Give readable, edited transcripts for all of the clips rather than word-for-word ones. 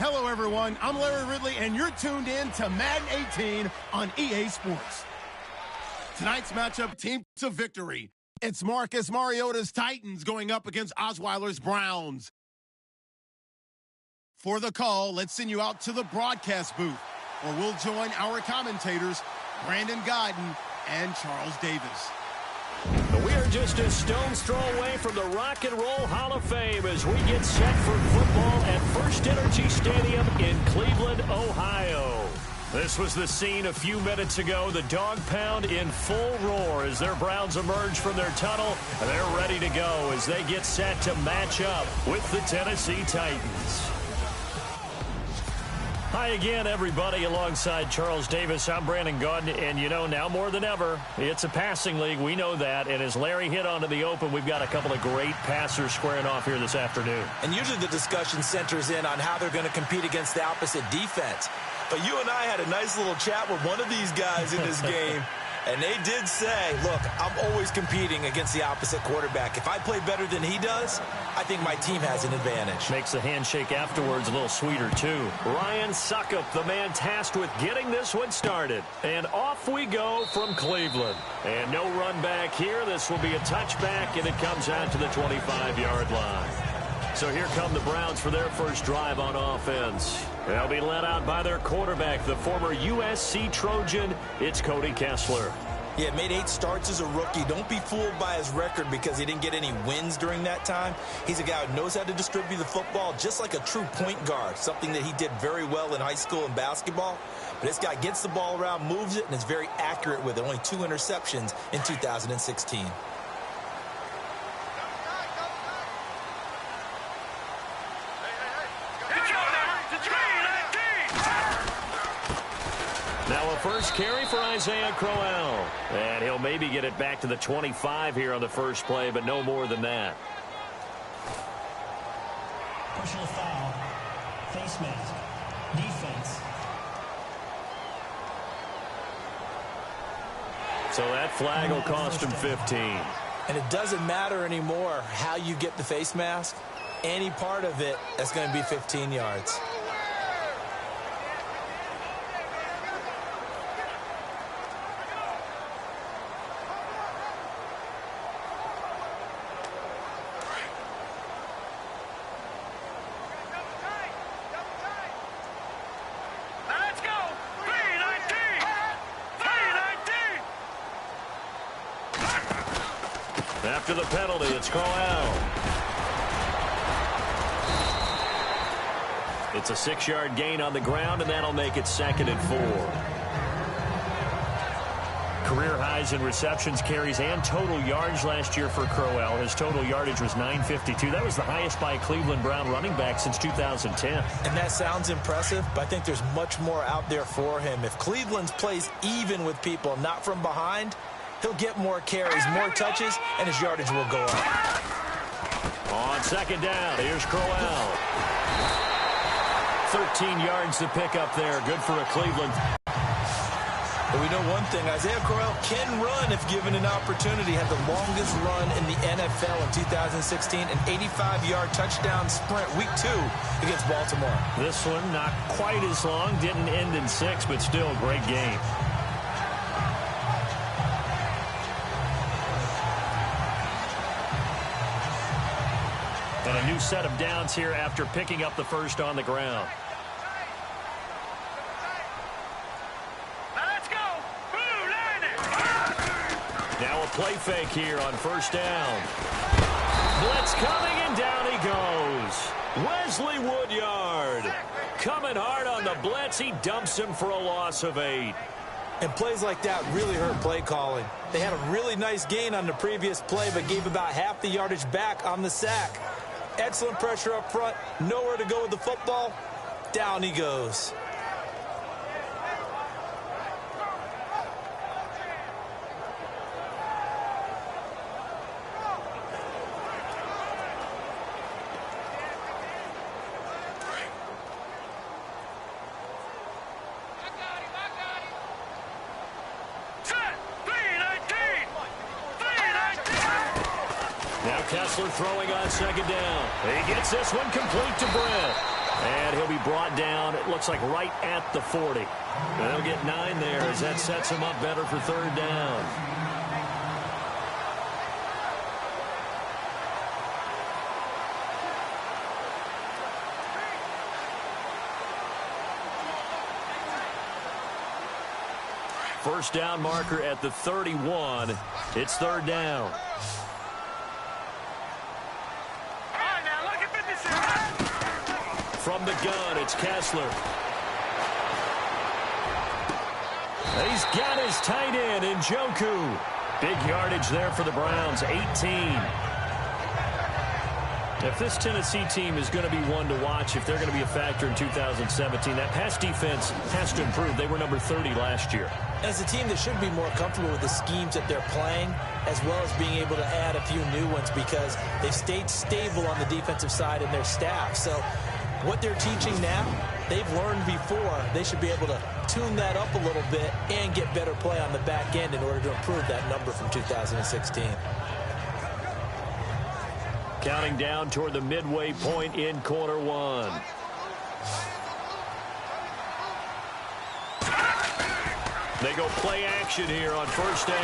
Hello, everyone. I'm Larry Ridley, and you're tuned in to Madden 18 on EA Sports. Tonight's matchup, team to victory. It's Marcus Mariota's Titans going up against Osweiler's Browns. For the call, let's send you out to the broadcast booth, where we'll join our commentators, Brandon Godden and Charles Davis. We are just a stone's throw away from the Rock and Roll Hall of Fame as we get set for football at First Energy Stadium in Cleveland, Ohio. This was the scene a few minutes ago. The dog pound in full roar as their Browns emerge from their tunnel. And they're ready to go as they get set to match up with the Tennessee Titans. Hi again, everybody. Alongside Charles Davis, I'm Brandon Godden, and you know, now more than ever, it's a passing league. We know that, and as Larry hit onto the open, we've got a couple of great passers squaring off here this afternoon. And usually the discussion centers in on how they're going to compete against the opposite defense. But you and I had a nice little chat with one of these guys in this game, and they did say, look, I'm always competing against the opposite quarterback. If I play better than he does, I think my team has an advantage. Makes the handshake afterwards a little sweeter, too. Ryan Suckup, the man tasked with getting this one started. And off we go from Cleveland. And no run back here. This will be a touchback, and it comes out to the 25-yard line. So here come the Browns for their first drive on offense. They'll be led out by their quarterback, the former USC Trojan. It's Cody Kessler. Yeah, made 8 starts as a rookie. Don't be fooled by his record because he didn't get any wins during that time. He's a guy who knows how to distribute the football just like a true point guard, something that he did very well in high school and basketball. But this guy gets the ball around, moves it, and is very accurate with it. Only 2 interceptions in 2016. Now a first carry for Isaiah Crowell. And he'll maybe get it back to the 25 here on the first play, but no more than that. Personal foul. Face mask. Defense. So that flag will cost him 15. And it doesn't matter anymore how you get the face mask. Any part of it, that's going to be 15 yards. After the penalty, it's Crowell. It's a 6-yard gain on the ground, and that'll make it 2nd and 4. Career highs in receptions, carries, and total yards last year for Crowell. His total yardage was 952. That was the highest by a Cleveland Brown running back since 2010. And that sounds impressive, but I think there's much more out there for him. If Cleveland plays even with people, not from behind, he'll get more carries, more touches, and his yardage will go up. On 2nd down, here's Crowell. 13 yards to pick up there. Good for a Cleveland. But we know one thing, Isaiah Crowell can run if given an opportunity. Had the longest run in the NFL in 2016, an 85-yard touchdown sprint week 2 against Baltimore. This one not quite as long, didn't end in 6, but still a great game. And a new set of downs here after picking up the first on the ground. Now a play fake here on 1st down. Blitz coming, and down he goes. Wesley Woodyard coming hard on the blitz. He dumps him for a loss of 8. And plays like that really hurt play calling. They had a really nice gain on the previous play, but gave about half the yardage back on the sack. Excellent pressure up front. Nowhere to go with the football. Down he goes. Kessler throwing on 2nd down. He gets this one complete to Brent. And he'll be brought down, it looks like right at the 40. And they'll get 9 there as that sets him up better for third down. First down marker at the 31. It's third down. From the gun, it's Kessler. And he's got his tight end in Njoku. Big yardage there for the Browns, 18. If this Tennessee team is going to be one to watch, if they're going to be a factor in 2017, that pass defense has to improve. They were number 30 last year. As a team that should be more comfortable with the schemes that they're playing, as well as being able to add a few new ones because they've stayed stable on the defensive side in their staff. So what they're teaching now, they've learned before. They should be able to tune that up a little bit and get better play on the back end in order to improve that number from 2016. Counting down toward the midway point in quarter one. They go play action here on first down.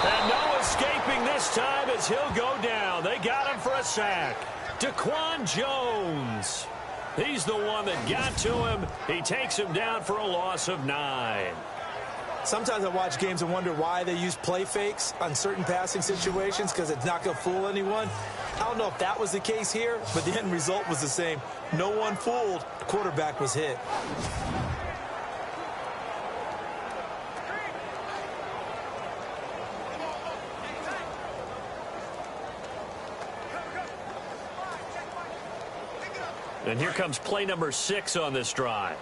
And no escaping this time as he'll go down. They got him for a sack. Daquan Jones. He's the one that got to him. He takes him down for a loss of 9. Sometimes I watch games and wonder why they use play fakes on certain passing situations because it's not going to fool anyone. I don't know if that was the case here, but the end result was the same. No one fooled. The quarterback was hit. And here comes play number 6 on this drive.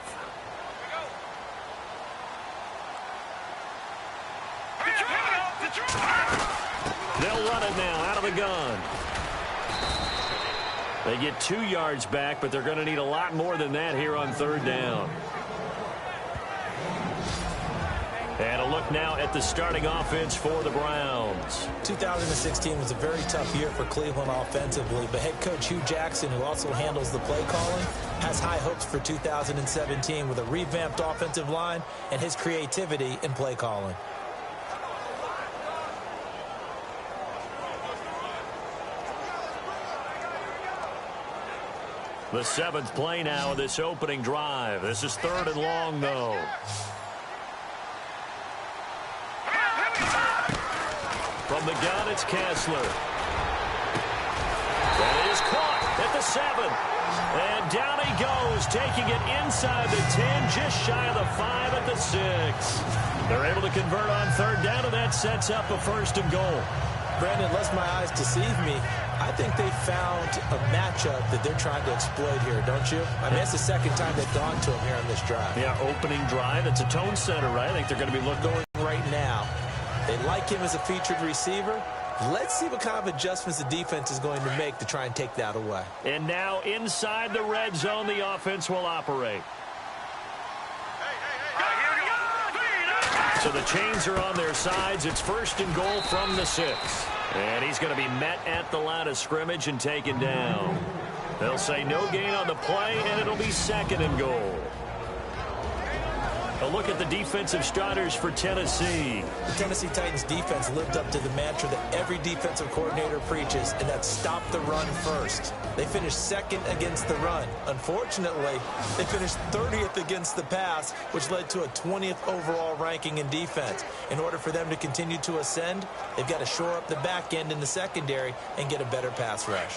They'll run it now out of the gun. They get 2 yards back, but they're going to need a lot more than that here on third down. And a look now at the starting offense for the Browns. 2016 was a very tough year for Cleveland offensively, but head coach Hugh Jackson, who also handles the play calling, has high hopes for 2017 with a revamped offensive line and his creativity in play calling. The 7th play now of this opening drive. This is third and long, though. From the gun, it's Kessler. That is caught at the 7. And down he goes, taking it inside the 10, just shy of the 5 at the 6. They're able to convert on third down, and that sets up a first and goal. Brandon, lest my eyes deceive me, I think they found a matchup that they're trying to exploit here, don't you? I mean, it's the second time they've gone to him here on this drive. Yeah, opening drive. It's a tone setter, right? I think they're going to be looking right now. They like him as a featured receiver. Let's see what kind of adjustments the defense is going to make to try and take that away. And now inside the red zone, the offense will operate. So the chains are on their sides. It's first and goal from the 6. And he's going to be met at the line of scrimmage and taken down. They'll say no gain on the play, and it'll be second and goal. A look at the defensive starters for Tennessee. The Tennessee Titans defense lived up to the mantra that every defensive coordinator preaches, and that's stop the run first. They finished second against the run. Unfortunately, they finished 30th against the pass, which led to a 20th overall ranking in defense. In order for them to continue to ascend, they've got to shore up the back end in the secondary and get a better pass rush.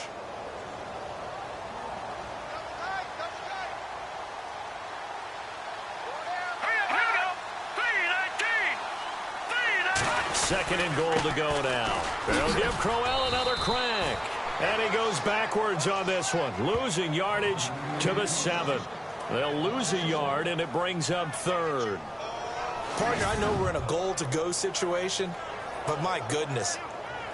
Second and goal to go now. They'll give Crowell another crack. And he goes backwards on this one, losing yardage to the 7. They'll lose a yard, and it brings up third. Partner, I know we're in a goal-to-go situation, but my goodness,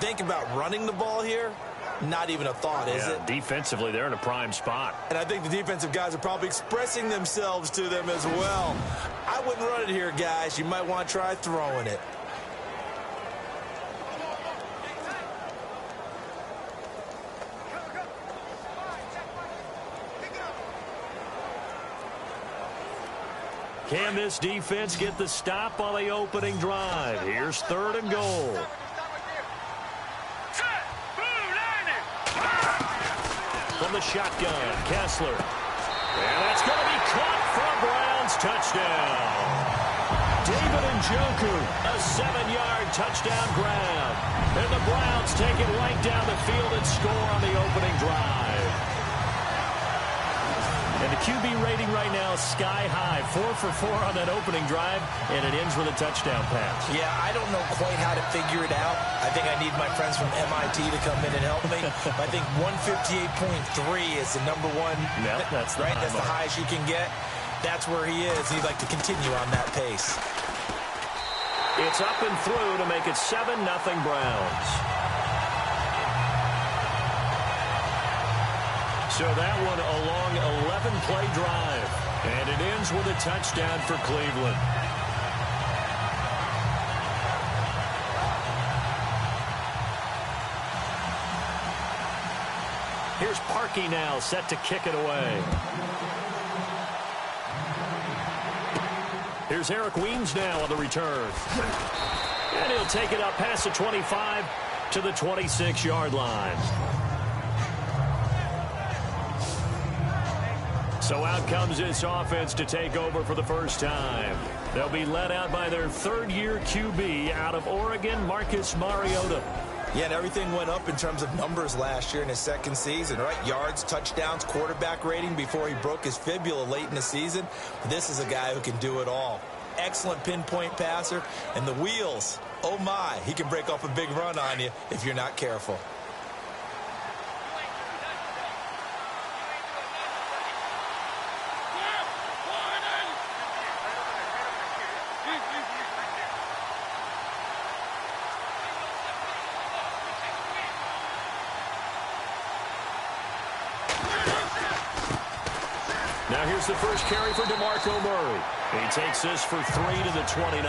think about running the ball here. Not even a thought, is it? Defensively, they're in a prime spot. And I think the defensive guys are probably expressing themselves to them as well. I wouldn't run it here, guys. You might want to try throwing it. Can this defense get the stop on the opening drive? Here's 3rd and goal. From the shotgun, Kessler. And that's going to be caught for a Browns touchdown. David Njoku, a 7-yard touchdown grab. And the Browns take it right down the field and score on the opening drive. And the QB rating right now is sky high. 4 for 4 on that opening drive, and it ends with a touchdown pass. Yeah, I don't know quite how to figure it out. I think I need my friends from MIT to come in and help me. I think 158.3 is the number one. Yep, that's the right. That's the highest you can get. That's where he is. He'd like to continue on that pace. It's up and through to make it 7-0 Browns. So that one a long 11-play drive. And it ends with a touchdown for Cleveland. Here's Parkey now, set to kick it away. Here's Eric Weems now on the return. And he'll take it up past the 25 to the 26-yard line. So out comes this offense to take over for the first time. They'll be led out by their 3rd-year QB out of Oregon, Marcus Mariota. Yeah, and everything went up in terms of numbers last year in his 2nd season, right? Yards, touchdowns, quarterback rating before he broke his fibula late in the season. This is a guy who can do it all. Excellent pinpoint passer, and the wheels, oh my, he can break off a big run on you if you're not careful. Now here's the first carry for DeMarco Murray. He takes this for 3 to the 29.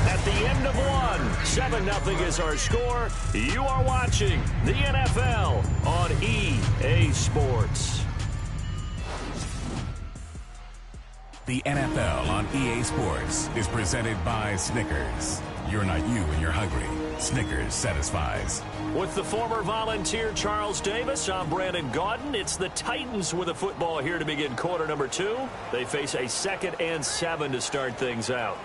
At the end of one, 7-0 is our score. You are watching the NFL on EA Sports. The NFL on EA Sports is presented by Snickers. You're not you when you're hungry. Snickers satisfies. With the former Volunteer Charles Davis, I'm Brandon Gaudin. It's the Titans with a football here to begin quarter number 2. They face a 2nd and 7 to start things out.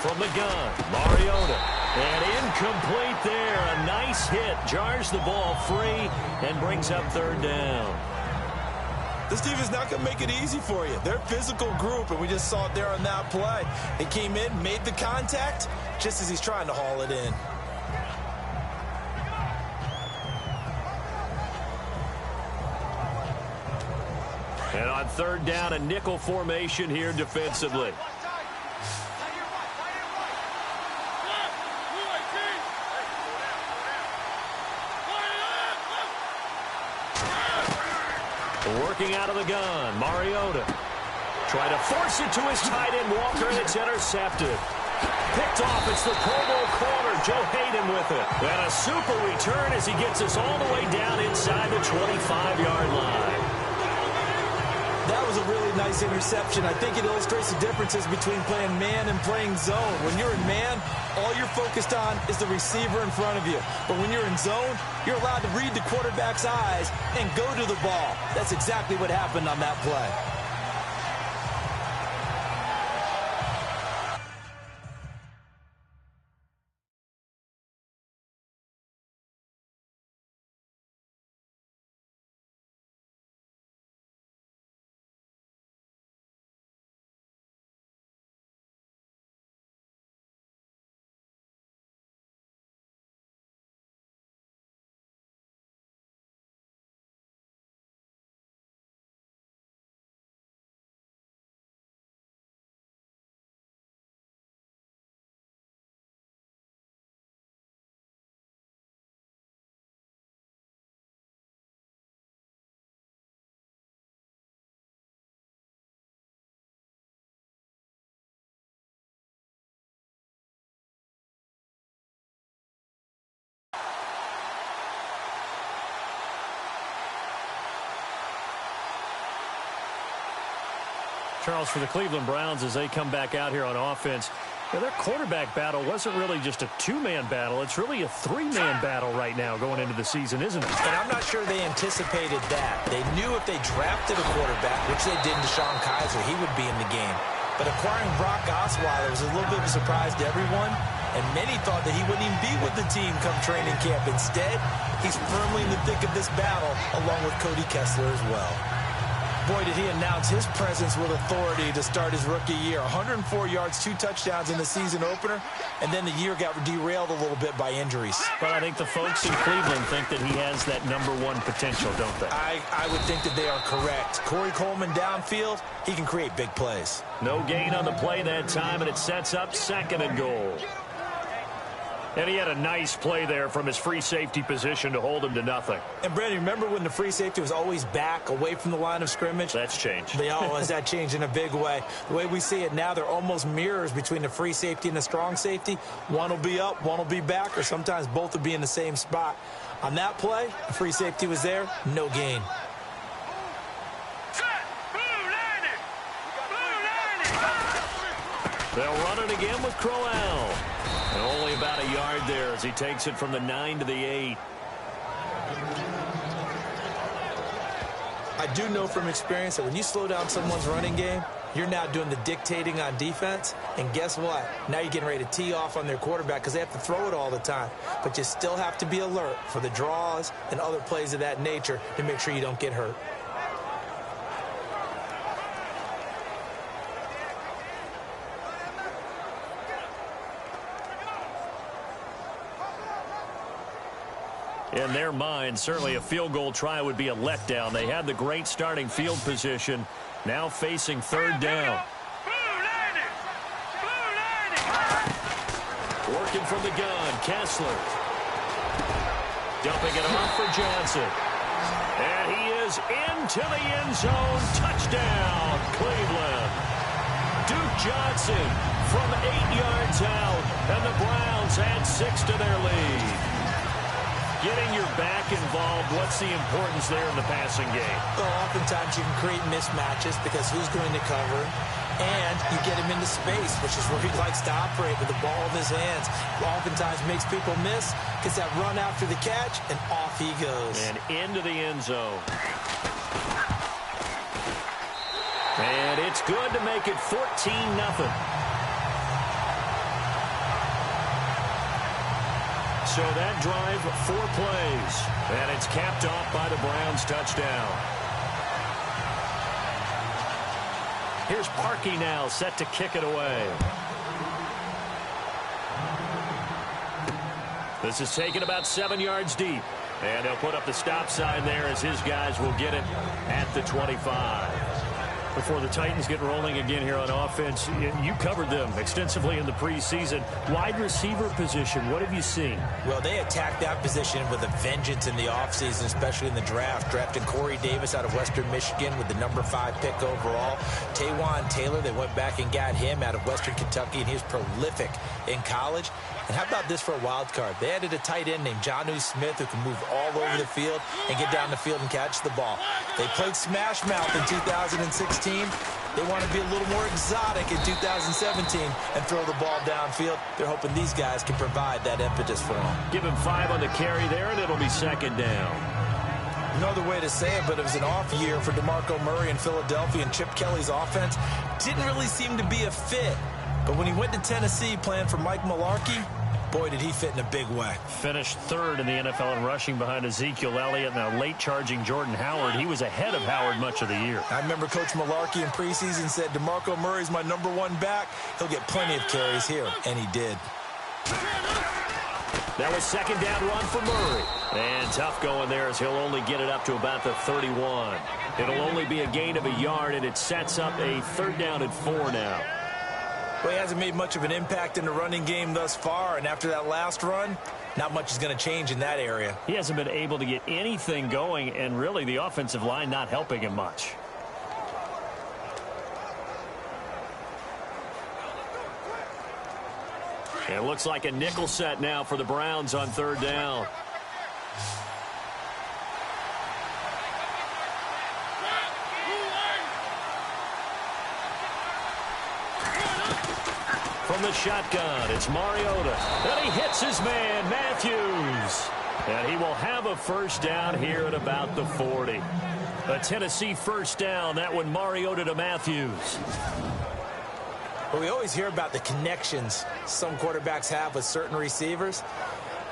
From the gun, Mariota. And incomplete there. A nice hit. Jars the ball free and brings up 3rd down. This team is not going to make it easy for you. They're a physical group, and we just saw it there on that play. They came in, made the contact, just as he's trying to haul it in. And on 3rd down, a nickel formation here defensively. Working out of the gun, Mariota. Try to force it to his tight end, Walker, and it's intercepted. Picked off, it's the Pro Bowl corner, Joe Hayden with it. And a super return as he gets us all the way down inside the 25-yard line. That was a really nice interception. I think it illustrates the differences between playing man and playing zone. When you're in man, all you're focused on is the receiver in front of you. But when you're in zone, you're allowed to read the quarterback's eyes and go to the ball. That's exactly what happened on that play. Charles, for the Cleveland Browns, as they come back out here on offense, their quarterback battle wasn't really just a two-man battle. It's really a three-man battle right now going into the season, isn't it? And I'm not sure they anticipated that. They knew if they drafted a quarterback, which they did in Deshaun Kaiser, he would be in the game. But acquiring Brock Osweiler was a little bit of a surprise to everyone, and many thought that he wouldn't even be with the team come training camp. Instead, he's firmly in the thick of this battle, along with Cody Kessler as well. Boy, did he announce his presence with authority to start his rookie year. 104 yards, 2 touchdowns in the season opener, and then the year got derailed a little bit by injuries. But I think the folks in Cleveland think that he has that #1 potential, don't they? I would think that they are correct. Corey Coleman downfield, he can create big plays. No gain on the play that time, and it sets up 2nd and goal. And he had a nice play there from his free safety position to hold him to nothing. And, Brandon, remember when the free safety was always back, away from the line of scrimmage? That's changed. That changed in a big way. The way we see it now, they're almost mirrors between the free safety and the strong safety. One will be up, one will be back, or sometimes both will be in the same spot. On that play, the free safety was there, no gain. They'll run it again with Crowell. And only about a yard there as he takes it from the 9 to the 8. I do know from experience that when you slow down someone's running game, you're now doing the dictating on defense. And guess what? Now you're getting ready to tee off on their quarterback because they have to throw it all the time. But you still have to be alert for the draws and other plays of that nature to make sure you don't get hurt. In their mind, certainly a field goal try would be a letdown. They had the great starting field position, now facing 3rd down. Working from the gun, Kessler. Dumping it off for Johnson. And he is into the end zone. Touchdown, Cleveland. Duke Johnson from 8 yards out, and the Browns add 6 to their lead. Getting your back involved, what's the importance there in the passing game? Well, oftentimes you can create mismatches because who's going to cover, and you get him into space, which is where he likes to operate with the ball in his hands. Oftentimes makes people miss, gets that run after the catch, and off he goes. And into the end zone. And it's good to make it 14-0. So that drive, 4 plays, and it's capped off by the Browns' touchdown. Here's Parkey now, set to kick it away. This is taken about 7 yards deep, and they'll put up the stop sign there as his guys will get it at the 25. Before the Titans get rolling again here on offense, you covered them extensively in the preseason. Wide receiver position, what have you seen? Well, they attacked that position with a vengeance in the offseason, especially in the draft, drafting Corey Davis out of Western Michigan with the #5 pick overall. Taywan Taylor, they went back and got him out of Western Kentucky, and he was prolific in college. And how about this for a wild card? They added a tight end named Jonnu Smith who can move all over the field and get down the field and catch the ball. They played Smash Mouth in 2016. They want to be a little more exotic in 2017 and throw the ball downfield. They're hoping these guys can provide that impetus for them. Give him 5 on the carry there, and it'll be 2nd down. No other way to say it, but it was an off year for DeMarco Murray in Philadelphia, and Chip Kelly's offense didn't really seem to be a fit. But when he went to Tennessee playing for Mike Mularkey, boy, did he fit in a big way. Finished 3rd in the NFL in rushing behind Ezekiel Elliott and a late-charging Jordan Howard. He was ahead of Howard much of the year. I remember Coach Mularkey in preseason said, DeMarco Murray's my #1 back. He'll get plenty of carries here, and he did. That was 2nd down run for Murray. And tough going there as he'll only get it up to about the 31. It'll only be a gain of a yard, and it sets up a 3rd down and 4 now. Well, he hasn't made much of an impact in the running game thus far, and after that last run, not much is going to change in that area. He hasn't been able to get anything going, and really the offensive line not helping him much. It looks like a nickel set now for the Browns on 3rd down. from the shotgun. It's Mariota. And he hits his man, Matthews. And he will have a first down here at about the 40. A Tennessee first down. That one Mariota to Matthews. Well, we always hear about the connections some quarterbacks have with certain receivers.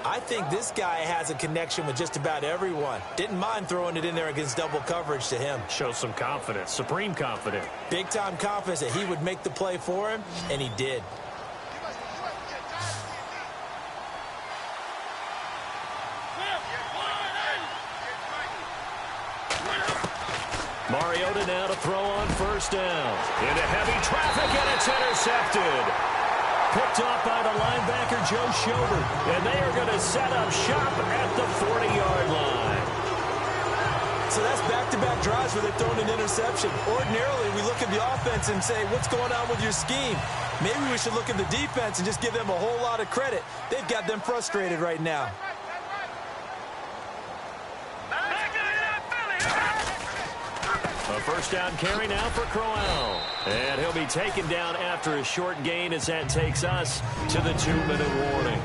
I think this guy has a connection with just about everyone. Didn't mind throwing it in there against double coverage to him. Shows some confidence, supreme confidence. Big-time confidence that he would make the play for him, and he did. Mariota now to throw on first down. Into heavy traffic, and it's intercepted. Picked off by the linebacker, Joe Schobert. And they are going to set up shop at the 40-yard line. So that's back-to-back drives where they've thrown an interception. Ordinarily, we look at the offense and say, what's going on with your scheme? Maybe we should look at the defense and just give them a whole lot of credit. They've got them frustrated right now. A first down carry now for Crowell. And he'll be taken down after a short gain as that takes us to the 2-minute warning.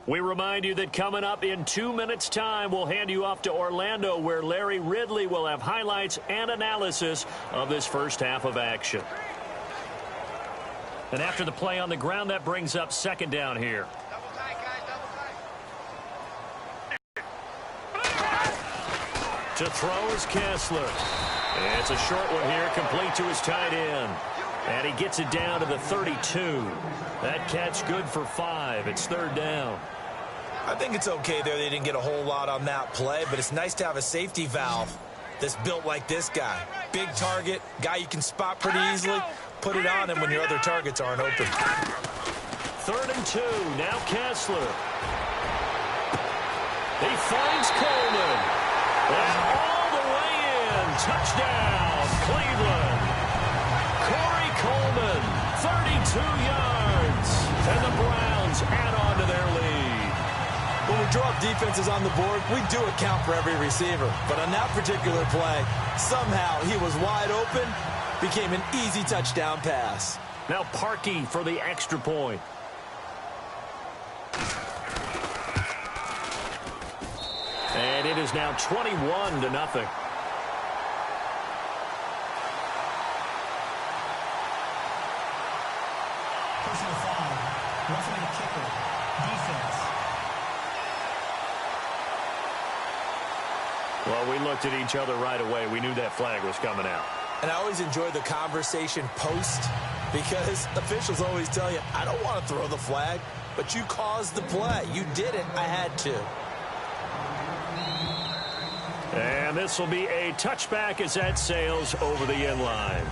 We remind you that coming up in 2 minutes' time, we'll hand you off to Orlando, where Larry Ridley will have highlights and analysis of this first half of action. And after the play on the ground, that brings up second down here. To throw is Kessler. And it's a short one here, complete to his tight end. And he gets it down to the 32. That catch good for 5. It's third down. I think it's okay there. They didn't get a whole lot on that play, but it's nice to have a safety valve that's built like this guy. Big target, guy you can spot pretty easily. Put it on him when your other targets aren't open. 3rd and 2. Now Kessler. He finds Coleman. And all the way in. Touchdown, Cleveland. Corey Coleman, 32 yards. And the Browns add on to their lead. When we draw up defenses on the board, we do account for every receiver. But on that particular play, somehow he was wide open, became an easy touchdown pass. Now Parkey for the extra point. And it is now 21-0. Personal foul. Roughing the kicker. Defense. Well, we looked at each other right away. We knew that flag was coming out. And I always enjoy the conversation post, because officials always tell you, I don't want to throw the flag, but you caused the play. You did it. I had to. And this will be a touchback as that sails over the end line.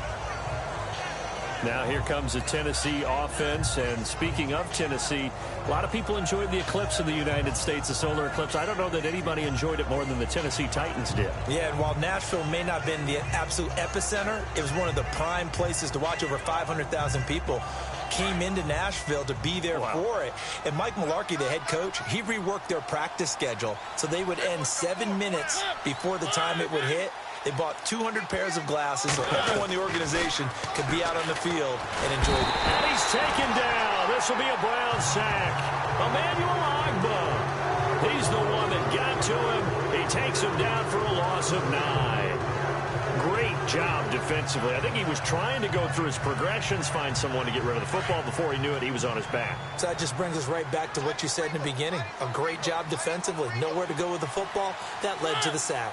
Now here comes the Tennessee offense. And speaking of Tennessee, a lot of people enjoyed the eclipse in the United States, the solar eclipse. I don't know that anybody enjoyed it more than the Tennessee Titans did. Yeah, and while Nashville may not have been the absolute epicenter, it was one of the prime places to watch. Over 500,000 people came into Nashville to be there for it. And Mike Mularkey, the head coach, he reworked their practice schedule so they would end 7 minutes before the time it would hit. They bought 200 pairs of glasses so everyone in the organization could be out on the field and enjoy it. And he's taken down. This will be a Brown sack. Emmanuel Ogbah. He's the one that got to him. He takes him down for a loss of 9. Great job defensively. I think he was trying to go through his progressions, find someone to get rid of the football. Before he knew it, he was on his back. So that just brings us right back to what you said in the beginning. A great job defensively. Nowhere to go with the football. That led to the sack.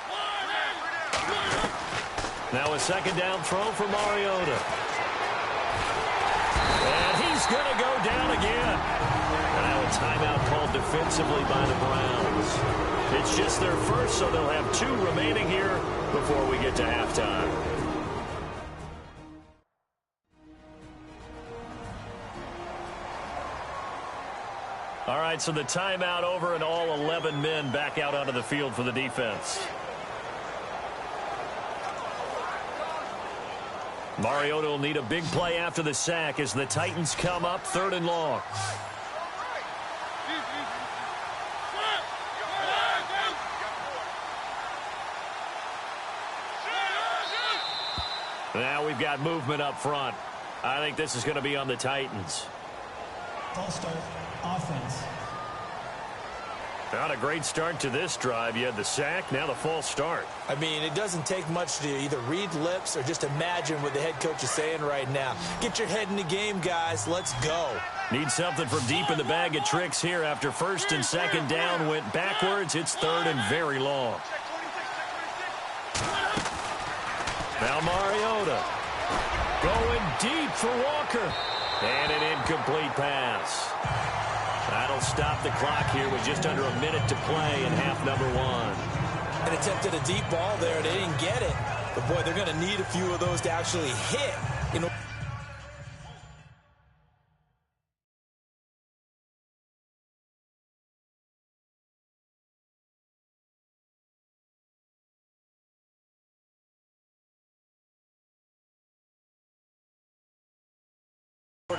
Now a second down throw for Mariota. And he's going to go down again. Now a timeout called defensively by the Browns. It's just their first, so they'll have 2 remaining here before we get to halftime. All right, so the timeout over and all 11 men back out onto the field for the defense. Mariota will need a big play after the sack as the Titans come up 3rd and long. Now we've got movement up front. I think this is going to be on the Titans. False start, offense. Not a great start to this drive. You had the sack, now the false start. I mean, it doesn't take much to either read lips or just imagine what the head coach is saying right now. Get your head in the game, guys. Let's go. Need something from deep in the bag of tricks here after first and second down went backwards. It's third and very long. Now Mariota going deep for Walker. And an incomplete pass. That'll stop the clock here with just under a minute to play in half number one. An attempt at a deep ball there. They didn't get it. But, boy, they're going to need a few of those to actually hit.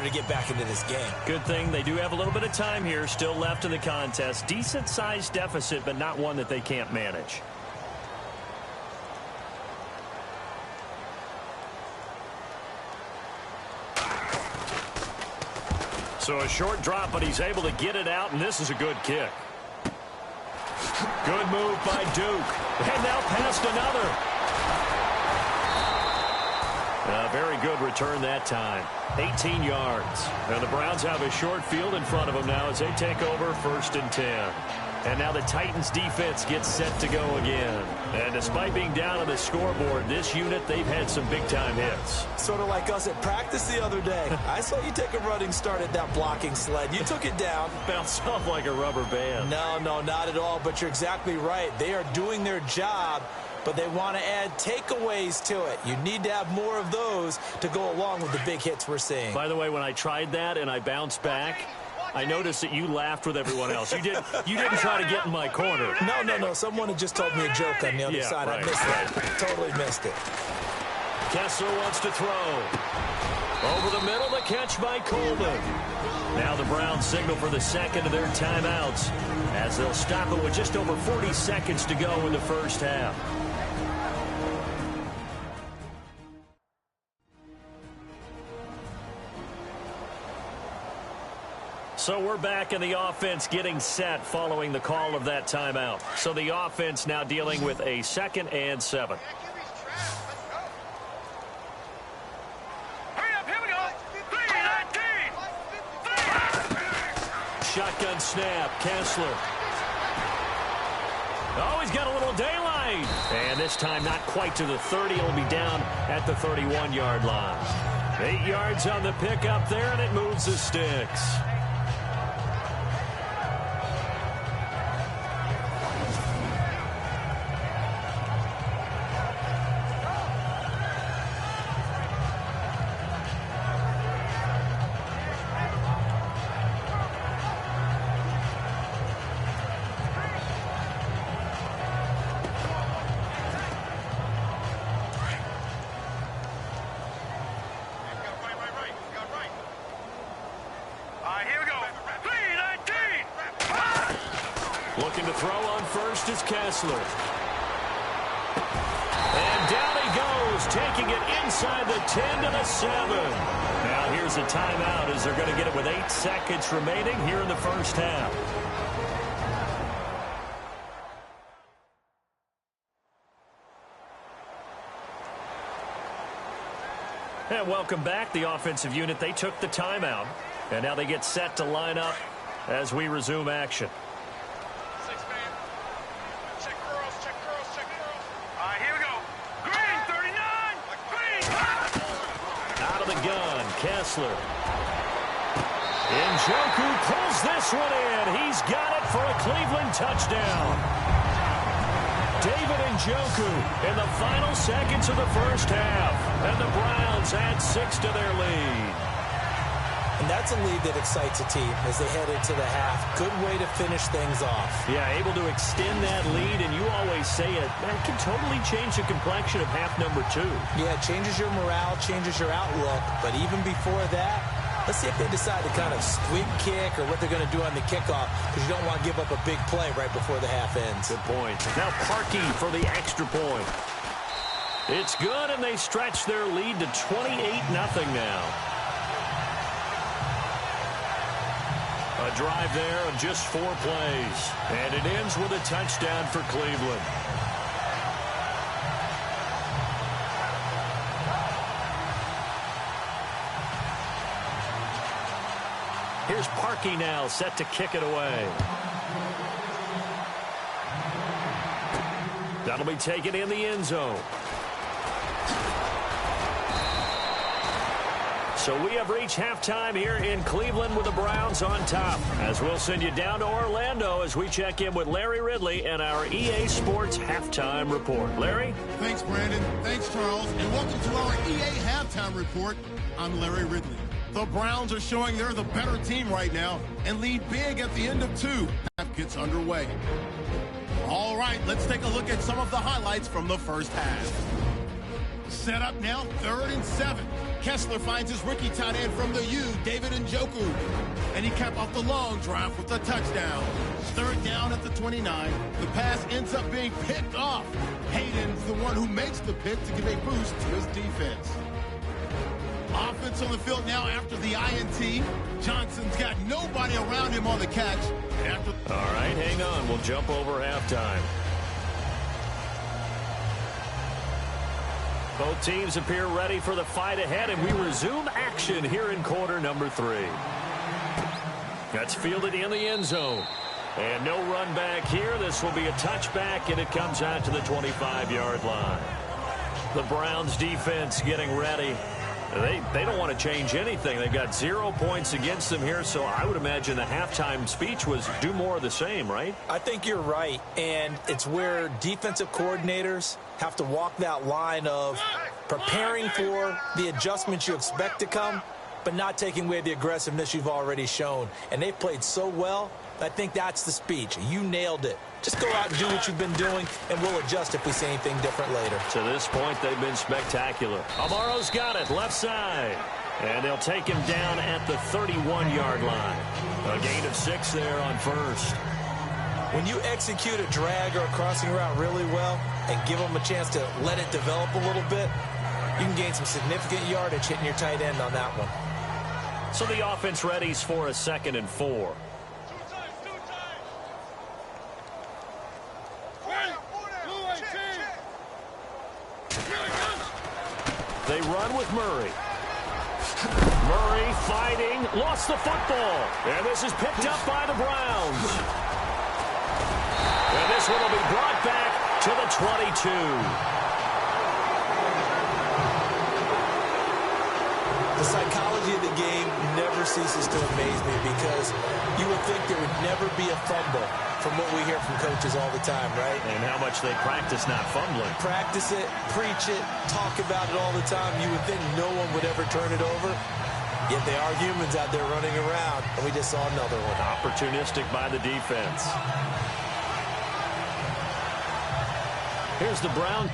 To get back into this game. Good thing they do have a little bit of time here still left in the contest. Decent sized deficit, but not one that they can't manage. So a short drop, but he's able to get it out, and this is a good kick. Good move by Duke. And now past another. A very good return that time. 18 yards. And the Browns have a short field in front of them now as they take over 1st and 10. And now the Titans defense gets set to go again. And despite being down on the scoreboard, this unit, they've had some big-time hits. Sort of like us at practice the other day. I saw you take a running start at that blocking sled. You took it down. Bounced off like a rubber band. No, not at all. But you're exactly right. They are doing their job, but they want to add takeaways to it. You need to have more of those to go along with the big hits we're seeing. By the way, when I tried that and I bounced back, I noticed that you laughed with everyone else. You didn't try to get in my corner. No. Someone had just told me a joke on the other side. Right, I missed that. Totally missed it. Kessler wants to throw. Over the middle, the catch by Coleman. Now the Browns signal for the second of their timeouts as they'll stop it with just over 40 seconds to go in the first half. So we're back in the offense getting set following the call of that timeout. So the offense now dealing with a 2nd and 7. Hurry up, here we go. 3-19. Shotgun snap, Kessler. Oh, he's got a little daylight. And this time not quite to the 30. It'll be down at the 31-yard line. 8 yards on the pickup there, and it moves the sticks. Looking to throw on first is Kessler. And down he goes, taking it inside the 10 to the 7. Now here's a timeout as they're going to get it with 8 seconds remaining here in the first half. And welcome back, the offensive unit. They took the timeout, and now they get set to line up as we resume action. Kessler. Njoku pulls this one in. He's got it for a Cleveland touchdown. David Njoku in the final seconds of the first half. And the Browns add 6 to their lead. And that's a lead that excites a team as they head into the half. Good way to finish things off. Yeah, able to extend that lead, and you always say it, that can totally change the complexion of half number 2. Yeah, it changes your morale, changes your outlook. But even before that, let's see if they decide to kind of squib kick or what they're going to do on the kickoff, because you don't want to give up a big play right before the half ends. Good point. Now Parkey for the extra point. It's good, and they stretch their lead to 28-0 now. A drive there of just 4 plays. And it ends with a touchdown for Cleveland. Here's Parkey now, set to kick it away. That'll be taken in the end zone. So we have reached halftime here in Cleveland with the Browns on top. As we'll send you down to Orlando as we check in with Larry Ridley and our EA Sports Halftime Report. Larry? Thanks, Brandon. Thanks, Charles. And welcome to our EA Halftime Report. I'm Larry Ridley. The Browns are showing they're the better team right now and lead big at the end of 2. That gets underway. All right, let's take a look at some of the highlights from the first half. Set up now, 3rd and 7. Kessler finds his rookie tight end from the U, David Njoku. And he capped off the long drive with a touchdown. 3rd down at the 29. The pass ends up being picked off. Hayden's the one who makes the pick to give a boost to his defense. Offense on the field now after the INT. Johnson's got nobody around him on the catch. All right, hang on. We'll jump over halftime. Both teams appear ready for the fight ahead, and we resume action here in quarter number 3. That's fielded in the end zone. And no run back here. This will be a touchback, and it comes out to the 25-yard line. The Browns defense getting ready. They don't want to change anything. They've got 0 points against them here, so I would imagine the halftime speech was do more of the same, right? I think you're right, and it's where defensive coordinators have to walk that line of preparing for the adjustments you expect to come, but not taking away the aggressiveness you've already shown. And they've played so well, I think that's the speech. You nailed it. Just go out and do what you've been doing, and we'll adjust if we see anything different later. To this point, they've been spectacular. Amaro's got it, left side. And they'll take him down at the 31-yard line. A gain of 6 there on first. When you execute a drag or a crossing route really well and give them a chance to let it develop a little bit, you can gain some significant yardage hitting your tight end on that one. So the offense readies for a 2nd and 4. They run with Murray. Murray fighting, lost the football. And this is picked up by the Browns. And this one will be brought back to the 22. The psychology of the game never ceases to amaze me because you would think there would never be a fumble from what we hear from coaches all the time, right? And how much they practice not fumbling. Practice it, preach it, talk about it all the time. You would think no one would ever turn it over. Yet they are humans out there running around, and we just saw another one. Opportunistic by the defense. Here's the Browns.